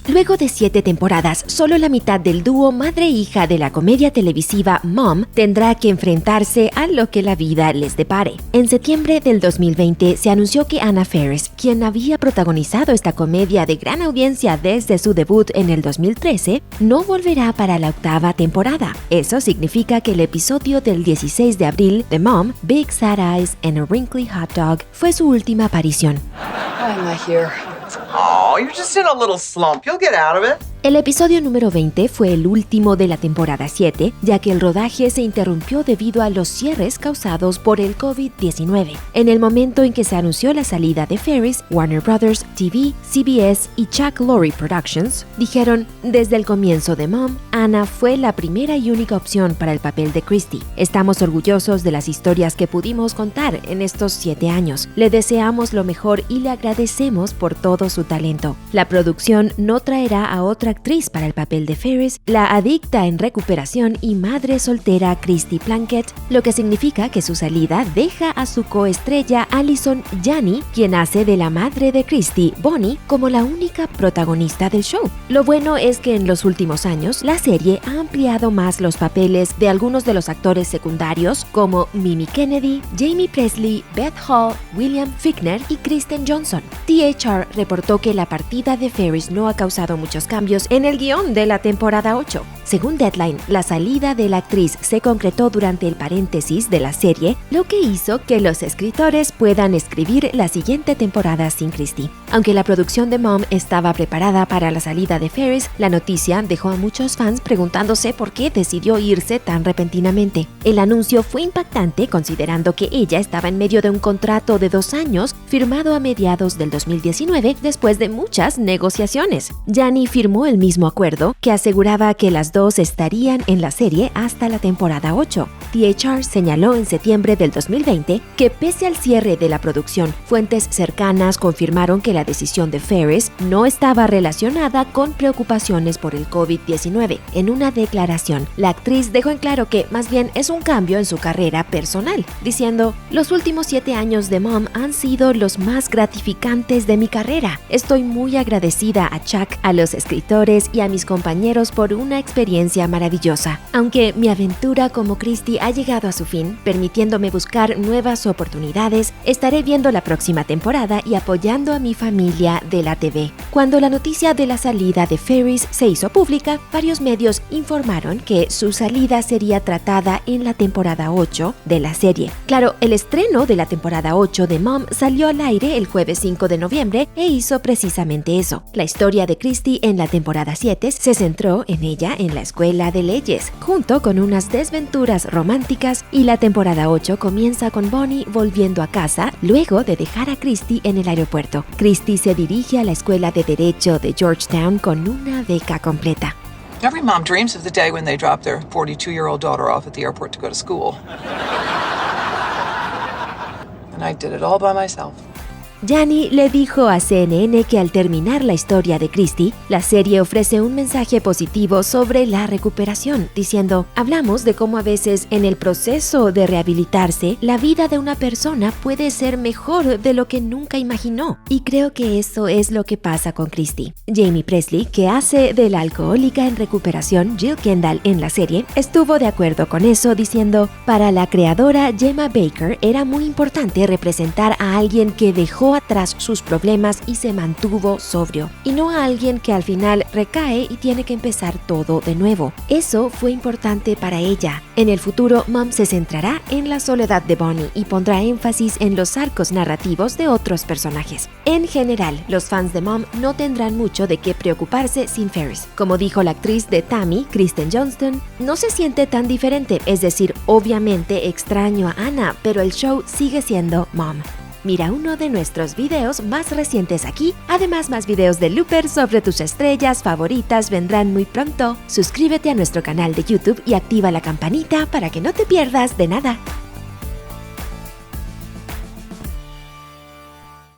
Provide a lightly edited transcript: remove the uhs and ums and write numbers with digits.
Luego de 7 temporadas, solo la mitad del dúo madre-hija de la comedia televisiva Mom tendrá que enfrentarse a lo que la vida les depare. En septiembre del 2020 se anunció que Anna Faris, quien había protagonizado esta comedia de gran audiencia desde su debut en el 2013, no volverá para la 8ª temporada. Eso significa que el episodio del 16 de abril de Mom, Big Sad Eyes and a Wrinkly Hot Dog, fue su última aparición. Why am I here? Oh, you're just in a little slump. You'll get out of it. El episodio número 20 fue el último de la temporada 7, ya que el rodaje se interrumpió debido a los cierres causados por el COVID-19. En el momento en que se anunció la salida de Faris, Warner Brothers TV, CBS y Chuck Lorre Productions dijeron: desde el comienzo de Mom, Anna fue la primera y única opción para el papel de Christy. Estamos orgullosos de las historias que pudimos contar en estos 7 años. Le deseamos lo mejor y le agradecemos por todo su talento. La producción no traerá a otra actriz para el papel de Faris, la adicta en recuperación y madre soltera Christy Plunkett, lo que significa que su salida deja a su coestrella Allison Janney, quien hace de la madre de Christy, Bonnie, como la única protagonista del show. Lo bueno es que en los últimos años la serie ha ampliado más los papeles de algunos de los actores secundarios como Mimi Kennedy, Jamie Presley, Beth Hall, William Fichtner y Kristen Johnson. THR reportó que la partida de Faris no ha causado muchos cambios en el guión de la temporada 8. Según Deadline, la salida de la actriz se concretó durante el paréntesis de la serie, lo que hizo que los escritores puedan escribir la siguiente temporada sin Christy. Aunque la producción de Mom estaba preparada para la salida de Faris, la noticia dejó a muchos fans preguntándose por qué decidió irse tan repentinamente. El anuncio fue impactante considerando que ella estaba en medio de un contrato de 2 años firmado a mediados del 2019 después de muchas negociaciones. Janney firmó el mismo acuerdo que aseguraba que las dos estarían en la serie hasta la temporada 8. THR señaló en septiembre del 2020 que pese al cierre de la producción, fuentes cercanas confirmaron que la decisión de Faris no estaba relacionada con preocupaciones por el COVID-19. En una declaración, la actriz dejó en claro que más bien es un cambio en su carrera personal, diciendo: los últimos 7 años de Mom han sido los más gratificantes de mi carrera. Estoy muy agradecida a Chuck, a los escritores y a mis compañeros por una experiencia maravillosa. Aunque mi aventura como Christy ha llegado a su fin, permitiéndome buscar nuevas oportunidades, estaré viendo la próxima temporada y apoyando a mi familia de la TV. Cuando la noticia de la salida de Faris se hizo pública, varios medios informaron que su salida sería tratada en la temporada 8 de la serie. Claro, el estreno de la temporada 8 de Mom salió al aire el jueves 5 de noviembre e hizo precisamente eso. La historia de Christy en la temporada 7 se centró en ella en la escuela de leyes, junto con unas desventuras románticas, y la temporada 8 comienza con Bonnie volviendo a casa luego de dejar a Christy en el aeropuerto. Christy se dirige a la escuela de Derecho de Georgetown con una beca completa. Every mom dreams of the day when they drop their 42-year-old daughter off at the airport to go to school. And I did it all by myself. Janney le dijo a CNN que al terminar la historia de Christy, la serie ofrece un mensaje positivo sobre la recuperación, diciendo: hablamos de cómo a veces en el proceso de rehabilitarse, la vida de una persona puede ser mejor de lo que nunca imaginó. Y creo que eso es lo que pasa con Christy. Jamie Presley, que hace de la alcohólica en recuperación Jill Kendall en la serie, estuvo de acuerdo con eso, diciendo: para la creadora Gemma Baker era muy importante representar a alguien que dejó atrás sus problemas y se mantuvo sobrio, y no a alguien que al final recae y tiene que empezar todo de nuevo. Eso fue importante para ella. En el futuro, Mom se centrará en la soledad de Bonnie y pondrá énfasis en los arcos narrativos de otros personajes. En general, los fans de Mom no tendrán mucho de qué preocuparse sin Faris. Como dijo la actriz de Tammy, Kristen Johnston, no se siente tan diferente, es decir, obviamente extraño a Anna, pero el show sigue siendo Mom. Mira uno de nuestros videos más recientes aquí. Además, más videos de Looper sobre tus estrellas favoritas vendrán muy pronto. Suscríbete a nuestro canal de YouTube y activa la campanita para que no te pierdas de nada.